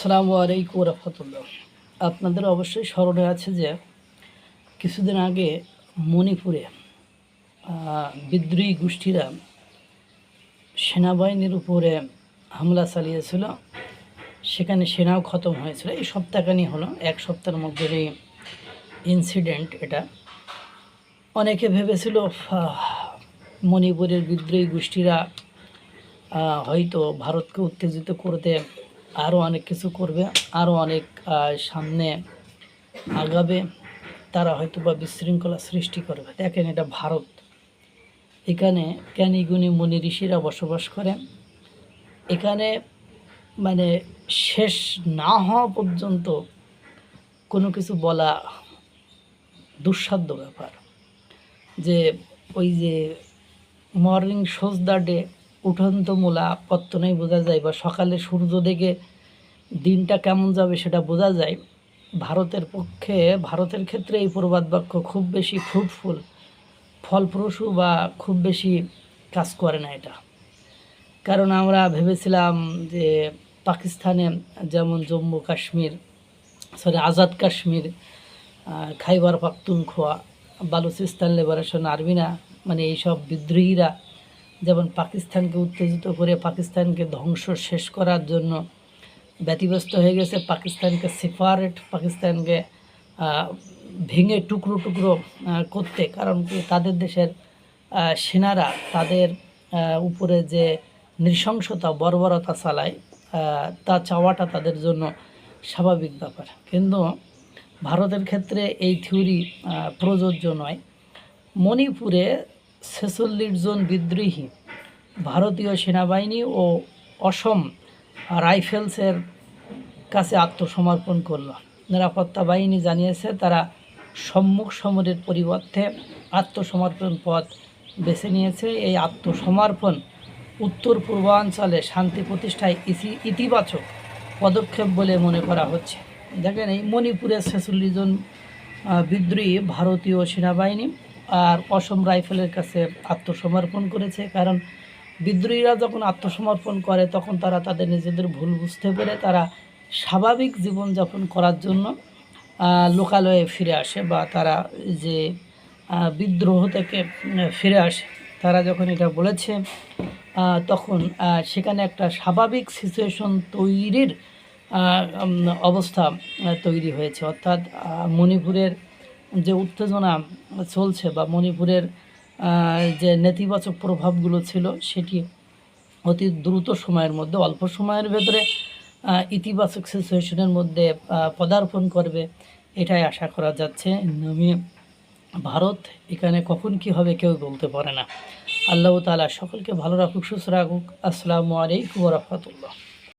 আসসালামু আলাইকুম রহমতুল্লাহ। আপনাদের অবশ্যই স্মরণে আছে যে কিছুদিন আগে মণিপুরে বিদ্রোহী গোষ্ঠীরা সেনাবাহিনীর উপরে হামলা চালিয়েছিল। সেখানে সেনাও খতম হয়েছিল। এই সপ্তাহখানি হলো, এক সপ্তাহের মধ্যে এই ইনসিডেন্ট। এটা অনেকে ভেবেছিল মণিপুরের বিদ্রোহী গোষ্ঠীরা হয়তো ভারতকে উত্তেজিত করতে আরও অনেক কিছু করবে, আরও অনেক সামনে আগাবে, তারা হয়তো বা বিশৃঙ্খলা সৃষ্টি করবে। দেখেন, এটা ভারত, এখানে জ্ঞানীগুণী মুনি ঋষিরা বসবাস করে। এখানে মানে শেষ না হওয়া পর্যন্ত কোনো কিছু বলা দুঃসাধ্য ব্যাপার। যে ওই যে মর্নিং শোজ দ্য ডে, উঠন্ত মূলা পত্তনেই বোঝা যায়, বা সকালে সূর্য দেখে দিনটা কেমন যাবে সেটা বোঝা যায়। ভারতের ক্ষেত্রে এই প্রবাদ বাক্য খুব বেশি ফ্রুটফুল, ফলপ্রসূ বা খুব বেশি কাজ করে না এটা। কারণ আমরা ভেবেছিলাম যে পাকিস্তানে যেমন জম্মু কাশ্মীর, আজাদ কাশ্মীর, খাইবার পাখতুনখোয়া, বালুচিস্তান লিবারেশন আর্মিরা, মানে এইসব বিদ্রোহীরা যেমন পাকিস্তানকে উত্তেজিত করে পাকিস্তানকে ধ্বংস শেষ করার জন্য ব্যতিব্যস্ত হয়ে গেছে, পাকিস্তানকে ভেঙে টুকরো টুকরো করতে। কারণ কি, তাদের দেশের সেনারা তাদের উপরে যে নৃশংসতা বর্বরতা চালায়, তা চাওয়াটা তাদের জন্য স্বাভাবিক ব্যাপার। কিন্তু ভারতের ক্ষেত্রে এই থিওরি প্রযোজ্য নয়। মণিপুরে 46 জন বিদ্রোহী ভারতীয় সেনাবাহিনী ও অসম রাইফেলসের কাছে আত্মসমর্পণ করল। নিরাপত্তা বাহিনী জানিয়েছে তারা সম্মুখ সমরের পরিবর্তে আত্মসমর্পণ পথ বেছে নিয়েছে। এই আত্মসমর্পণ উত্তর পূর্বাঞ্চলে শান্তি প্রতিষ্ঠায় ইতিবাচক পদক্ষেপ বলে মনে করা হচ্ছে। দেখেন, এই মণিপুরে 46 জন বিদ্রোহী ভারতীয় সেনাবাহিনী আর অসম রাইফেলের কাছে আত্মসমর্পণ করেছে। কারণ বিদ্রোহীরা যখন আত্মসমর্পণ করে তখন তারা তাদের নিজেদের ভুল বুঝতে পেরে তারা স্বাভাবিক জীবনযাপন করার জন্য লোকালয়ে ফিরে আসে, বা তারা যে বিদ্রোহ থেকে ফিরে আসে। তারা যখন এটা বলেছে তখন সেখানে একটা স্বাভাবিক সিচুয়েশন তৈরির অবস্থা তৈরি হয়েছে। অর্থাৎ মণিপুরের যে উত্তেজনা চলছে বা মণিপুরের যে নেতিবাচক প্রভাবগুলো ছিল, সেটি অতি দ্রুত সময়ের মধ্যে, অল্প সময়ের ভেতরে ইতিবাচক সিচুয়েশনের মধ্যে পদার্পণ করবে, এটাই আশা করা যাচ্ছে। ভারত এখানে কখন কি হবে কেউ বলতে পারে না। আল্লাহ তাআলা সকলকে ভালো রাখুক, সুস্থ রাখুক। আসসালামু আলাইকুম ওয়া রাহমাতুল্লাহ।